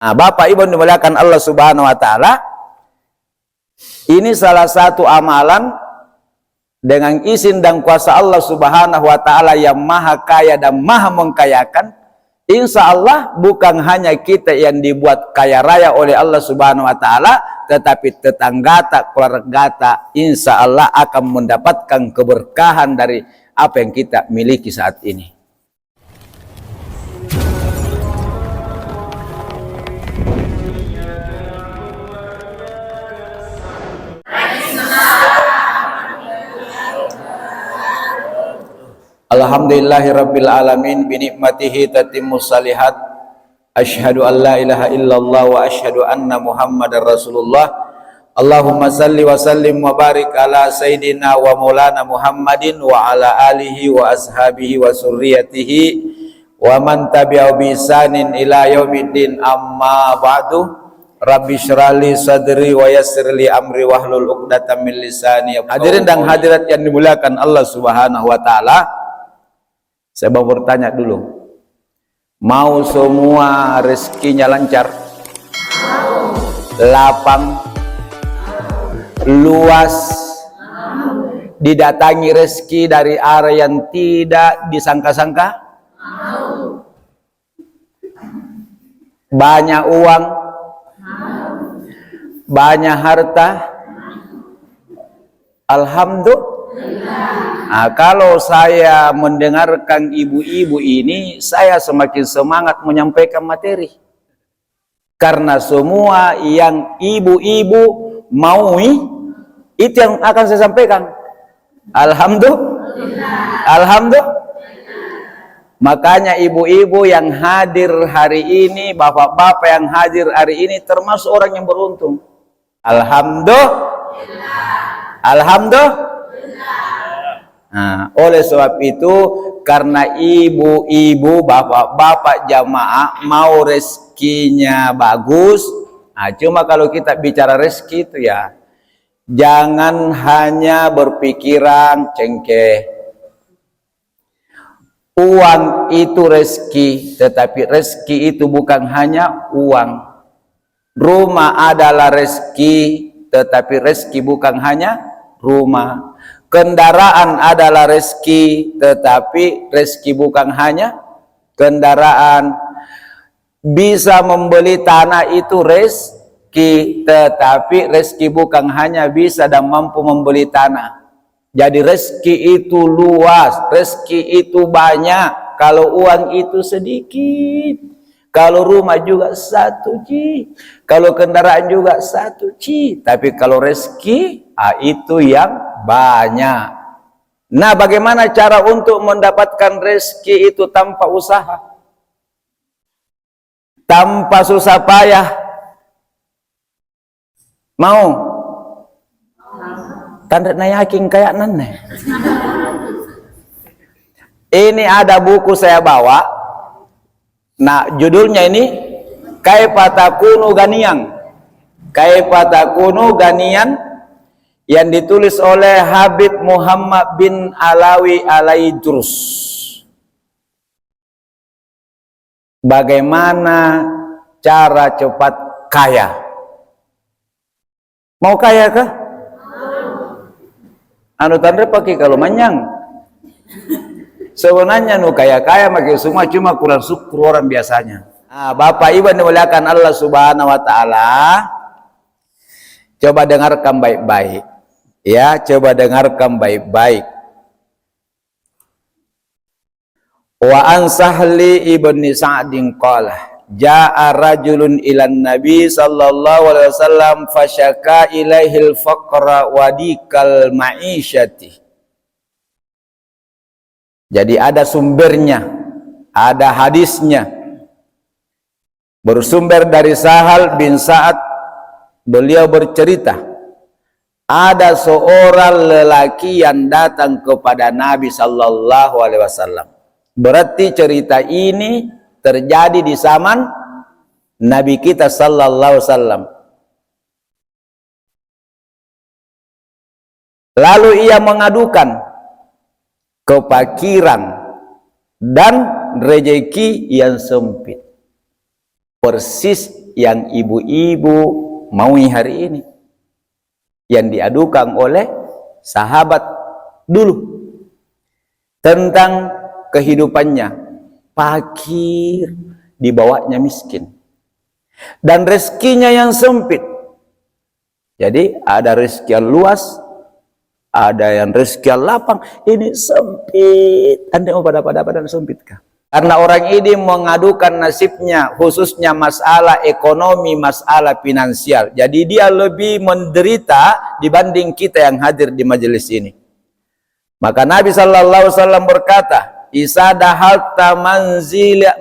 Nah, Bapak Ibu dimuliakan Allah Subhanahu wa taala, ini salah satu amalan dengan izin dan kuasa Allah Subhanahu wa taala yang maha kaya dan maha mengkayakan. Insya Allah bukan hanya kita yang dibuat kaya raya oleh Allah Subhanahu wa taala, tetapi tetangga, keluarga, insya Allah akan mendapatkan keberkahan dari apa yang kita miliki saat ini. Alhamdulillahirabbil alamin bi nikmatihi tatimmus salihat. Asyhadu an la ilaha illallah wa asyhadu anna Muhammadar Rasulullah. Allahumma salli wa sallim wa barik ala sayyidina wa maulana Muhammadin wa ala alihi wa ashabihi wa surriyatihi wa man tabi'ahu bi ihsanin ila yaumiddin, amma ba'du. Rabbi syrah li sadri wa yassir li amri wahlul 'uqdatam min lisani. Hadirin dan hadirat yang dimuliakan Allah Subhanahu wa taala, saya mau bertanya dulu, mau semua rezekinya lancar? Mau. Lapang? Luas? Mau. Didatangi rezeki dari arah yang tidak disangka-sangka? Mau. Banyak uang? Mau. Banyak harta? Alhamdulillah. Nah, kalau saya mendengarkan ibu-ibu ini, saya semakin semangat menyampaikan materi. Karena semua yang ibu-ibu maui, itu yang akan saya sampaikan. Alhamdulillah. Alhamdulillah. Makanya ibu-ibu yang hadir hari ini, bapak-bapak yang hadir hari ini, termasuk orang yang beruntung. Alhamdulillah. Alhamdulillah. Nah, oleh sebab itu, karena ibu-ibu, bapak-bapak jamaah mau rezekinya bagus. Nah, cuma kalau kita bicara rezeki itu ya, jangan hanya berpikiran cengkeh. Uang itu rezeki, tetapi rezeki itu bukan hanya uang. Rumah adalah rezeki, tetapi rezeki bukan hanya rumah. Kendaraan adalah rezeki, tetapi rezeki bukan hanya kendaraan. Bisa membeli tanah itu rezeki, tetapi rezeki bukan hanya bisa dan mampu membeli tanah. Jadi rezeki itu luas, rezeki itu banyak. Kalau uang itu sedikit, kalau rumah juga satu Ci, kalau kendaraan juga satu Ci, tapi kalau rezeki itu yang banyak. Nah, bagaimana cara untuk mendapatkan rezeki itu tanpa usaha, tanpa susah payah? Mau? Tanda nayakin kayak nane. Ini ada buku saya bawa. Nah, judulnya ini Kaifa Takunu Ganiyan. Kaifa Takunu Ganiyan, yang ditulis oleh Habib Muhammad bin Alawi Alaidrus. Bagaimana cara cepat kaya? Mau kaya kah? Anu tanda pakai kalau manyang. Sebenarnya nu kaya-kaya makin semua, cuma kurang syukur orang biasanya. Nah, Bapak Ibu dimuliakan Allah Subhanahu wa taala, coba dengarkan baik-baik. Ya, coba dengarkan baik-baik. Wa an Sahli ibni Sa'din qala, ja'a rajulun ilan nabi sallallahu alaihi wasallam fasyaka ilaihil faqra wadikal ma'isyati. Jadi ada sumbernya, ada hadisnya. Bersumber dari Sahal bin Sa'ad, beliau bercerita, ada seorang lelaki yang datang kepada Nabi sallallahu alaihi wasallam. Berarti cerita ini terjadi di zaman Nabi kita sallallahu alaihi wasallam. Lalu ia mengadukan kefakiran dan rezeki yang sempit. Persis yang ibu-ibu maui hari ini, yang diadukan oleh sahabat dulu tentang kehidupannya, fakir, dibawanya miskin, dan rezekinya yang sempit. Jadi ada rezeki yang luas, ada yang rezeki yang lapang, ini sempit. Anda mau pada dan sempit kah? Karena orang ini mengadukan nasibnya, khususnya masalah ekonomi, masalah finansial. Jadi dia lebih menderita dibanding kita yang hadir di majelis ini. Maka Nabi SAW berkata, "Isa dahalta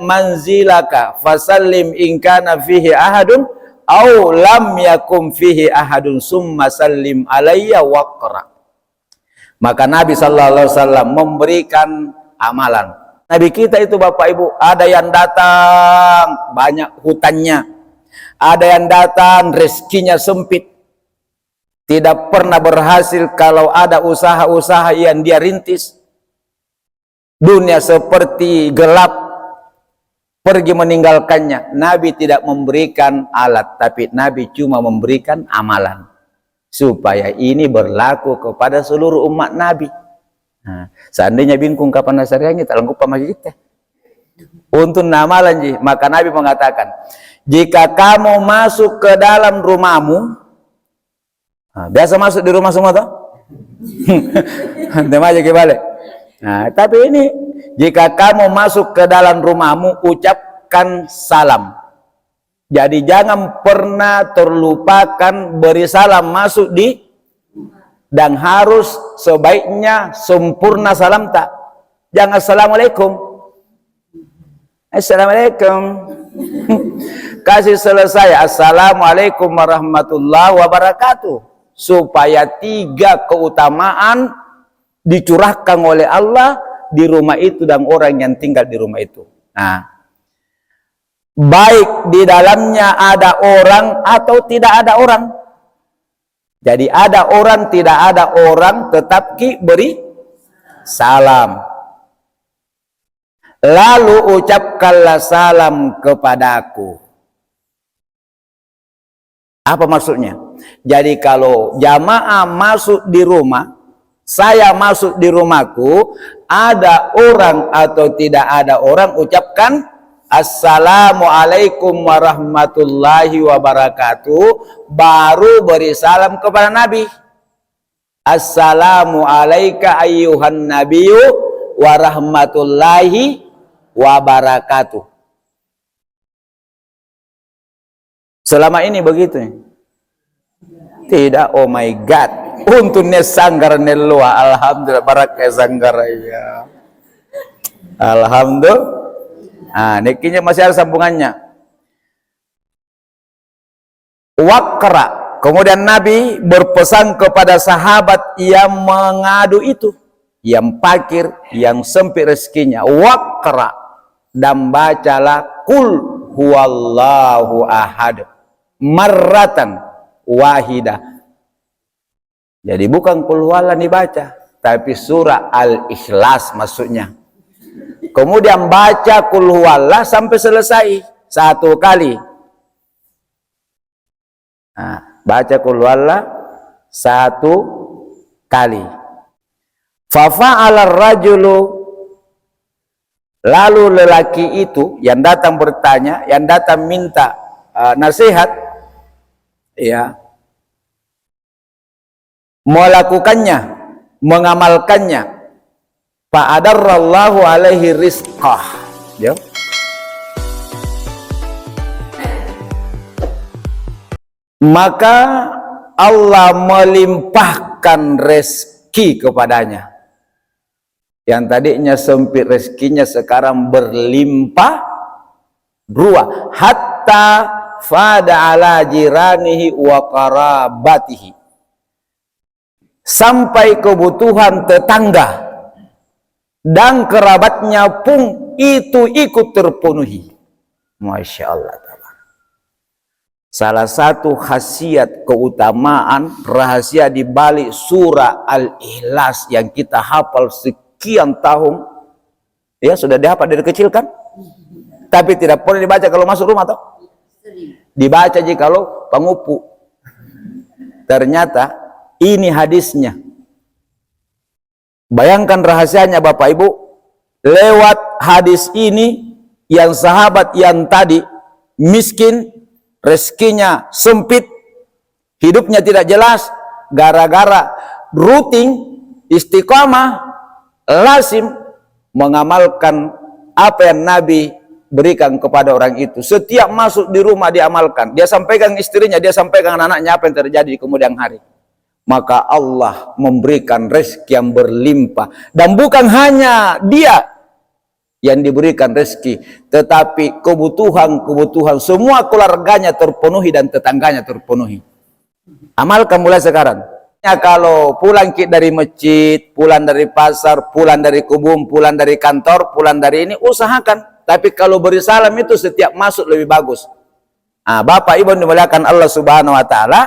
manzilaka fasallim in kana fihi ahadun aw lam yakum fihi ahadun summa sallim alayya waqra." Maka Nabi SAW memberikan amalan. Nabi kita itu Bapak Ibu, ada yang datang banyak hutannya, ada yang datang rezekinya sempit, tidak pernah berhasil kalau ada usaha-usaha yang dia rintis. Dunia seperti gelap, pergi meninggalkannya. Nabi tidak memberikan alat, tapi Nabi cuma memberikan amalan, supaya ini berlaku kepada seluruh umat Nabi. Nah, seandainya bingkung kapan nasariannya tak langkup sama kita untuk namalan ji, maka Nabi mengatakan, jika kamu masuk ke dalam rumahmu, nah, biasa masuk di rumah semua toh? Aja kebalik. Nah, tapi ini jika kamu masuk ke dalam rumahmu, ucapkan salam. Jadi jangan pernah terlupakan beri salam masuk di, dan harus sebaiknya sempurna salam tak. Jangan assalamualaikum. Assalamualaikum. Kasih selesai assalamualaikum warahmatullahi wabarakatuh, supaya 3 keutamaan dicurahkan oleh Allah di rumah itu dan orang yang tinggal di rumah itu. Nah, baik di dalamnya ada orang atau tidak ada orang. Jadi ada orang, tidak ada orang, tetap beri salam. Lalu ucapkanlah salam kepadaku. Apa maksudnya? Jadi kalau jamaah masuk di rumah, saya masuk di rumahku, ada orang atau tidak ada orang, ucapkan Assalamualaikum warahmatullahi wabarakatuh, baru beri salam kepada Nabi. Assalamu alayka ayyuhan nabiyyu warahmatullahi wabarakatuh. Selama ini begitu? Tidak, oh my God. Untungnya sanggar nelua, alhamdulillah, barakai sanggar ya. Alhamdulillah. Nah, nekinya masih ada sambungannya. Waqra. Kemudian Nabi berpesan kepada sahabat yang mengadu itu, yang fakir, yang sempit rezekinya, waqra, dan bacalah kul huwallahu ahad marratan wahidah. Jadi bukan kul huwallah dibaca, tapi surah Al-Ikhlas maksudnya. Kemudian baca kul huwallah sampai selesai 1 kali. Nah, baca kul huwallah 1 kali. Fafa'ala rajulu, lalu lelaki itu yang datang bertanya, yang datang minta nasihat, ya, melakukannya, mengamalkannya. Fa'adarrallahu alaihi rizqah. Ya. Maka Allah melimpahkan rezeki kepadanya. Yang tadinya sempit rezekinya sekarang berlimpah ruah, hatta fada ala jiranihi wa qarabatihi, sampai kebutuhan tetangga dan kerabatnya pun itu ikut terpenuhi. Masya Allah. Salah satu khasiat, keutamaan, rahasia di balik surah Al-Ikhlas yang kita hafal sekian tahun, ya sudah dihafal dari kecil kan? Tapi tidak boleh dibaca kalau masuk rumah toh? Dibaca jikalau pengupu. Ternyata ini hadisnya. Bayangkan rahasianya Bapak Ibu, lewat hadis ini yang sahabat yang tadi miskin, rezekinya sempit, hidupnya tidak jelas, gara-gara rutin, istiqamah, lazim mengamalkan apa yang Nabi berikan kepada orang itu. Setiap masuk di rumah diamalkan. Dia sampaikan istrinya, dia sampaikan anaknya apa yang terjadi di kemudian hari. Maka Allah memberikan rezeki yang berlimpah. Dan bukan hanya dia yang diberikan rezeki, tetapi kebutuhan-kebutuhan semua keluarganya terpenuhi dan tetangganya terpenuhi. Amalkan mulai sekarang. Ya, kalau pulang dari masjid, pulang dari pasar, pulang dari kebun, pulang dari kantor, pulang dari ini, usahakan. Tapi kalau beri salam itu setiap masuk lebih bagus. Nah, Bapak Ibu dimuliakan Allah Subhanahu wa taala,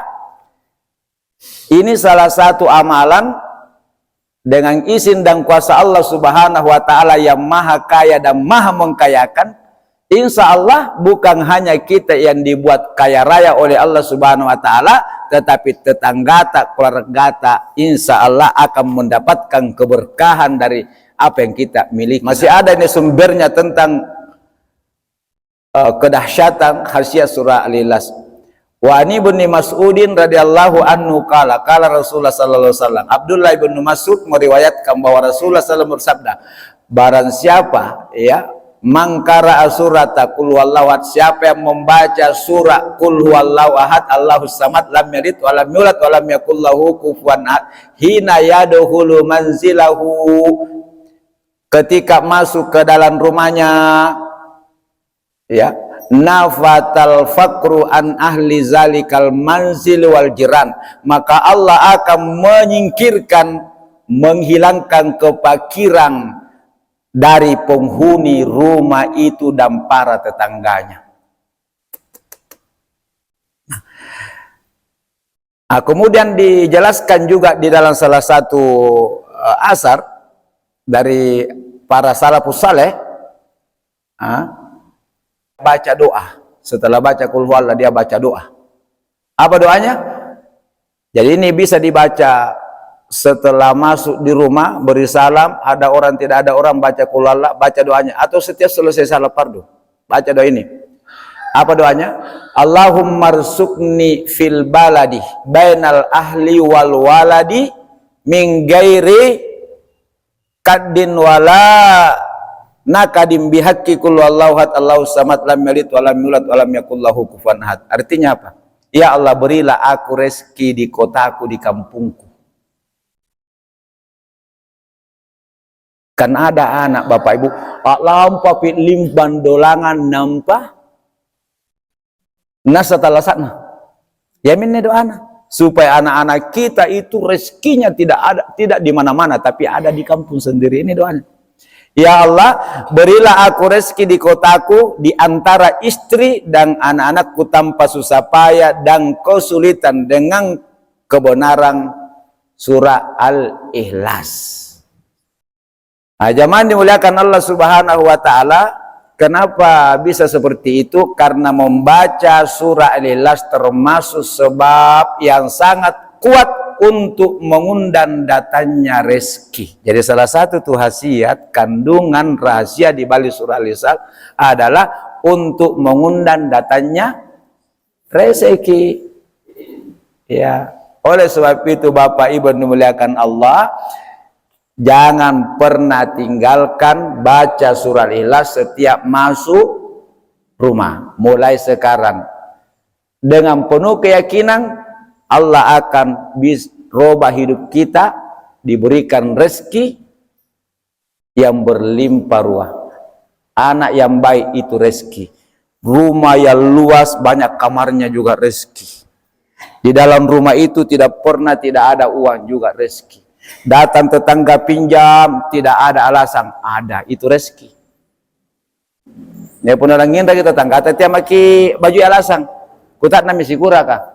ini salah satu amalan dengan izin dan kuasa Allah Subhanahu wa taala yang maha kaya dan maha mengkayakan. Insya Allah bukan hanya kita yang dibuat kaya raya oleh Allah Subhanahu wa taala, tetapi tetangga, keluarga, insya Allah akan mendapatkan keberkahan dari apa yang kita miliki. Masih ada ini sumbernya tentang kedahsyatan khasiat surah Al-Ikhlas. Wa ani bin Mas'udin radhiyallahu anhu qala Rasulullah sallallahu alaihi wasallam. Abdullah bin Mas'ud meriwayatkan bahwa Rasulullah sallallahu alaihi wasallam bersabda, barang siapa ya mangkara surata qul huwallahu ahad, siapa yang membaca surah qul huwallahu ahad Allahus samad lam yalid wa lam yulad wa lam yakul lahu kufuwan ahad, hina yadkhulu manzilahu, ketika masuk ke dalam rumahnya, ya, nafatal faqru an ahli zalikal manzil wal jiran, maka Allah akan menyingkirkan, menghilangkan kefakiran dari penghuni rumah itu dan para tetangganya. Nah, kemudian dijelaskan juga di dalam salah satu asar dari para salafus saleh, baca doa. Setelah baca qul huwallahu dia baca doa. Apa doanya? Jadi ini bisa dibaca setelah masuk di rumah, beri salam, ada orang tidak ada orang, baca qul huwallahu, baca doanya, atau setiap selesai salat fardu baca doa ini. Apa doanya? Allahumma rzuqni fil baladi bainal ahli wal waladi min ghairi kaddin wala nakadim bihaqqi qul huwallahu ahad Allahus samad lam yalid wa lam yulad wa lam yakul lahu kufuwan ahad. Artinya apa? Ya Allah, berilah aku rezeki di kotaku, di kampungku. Kan ada anak Bapak Ibu, lampa pit limban dolangan nampa nasa talasatna. Yaminnya doana supaya anak-anak kita itu rezekinya tidak di mana-mana, tapi ada di kampung sendiri. Ini doanya. Ya Allah, berilah aku rezeki di kotaku, di antara istri dan anak-anakku tanpa susah payah dan kesulitan, dengan kebenaran surah Al-Ikhlas. Nah, jamaah dimuliakan Allah Subhanahu wa taala, kenapa bisa seperti itu? Karena membaca surah Al-Ikhlas termasuk sebab yang sangat kuat untuk mengundang datangnya rezeki. Jadi salah satu tuh khasiat kandungan rahasia di balik surah Al-Ikhlas adalah untuk mengundang datangnya rezeki. Ya, oleh sebab itu Bapak Ibu dimuliakan Allah, jangan pernah tinggalkan baca surah Al-Ikhlas setiap masuk rumah. Mulai sekarang dengan penuh keyakinan Allah akan rubah hidup kita, diberikan rezeki yang berlimpah ruah. Anak yang baik itu rezeki. Rumah yang luas, banyak kamarnya juga rezeki. Di dalam rumah itu tidak pernah tidak ada uang juga rezeki. Datang tetangga pinjam, tidak ada alasan, ada, itu rezeki. Dia pun orang ngindra kita tetangga, tapi maki baju alasan. Kutat nami sikura kah?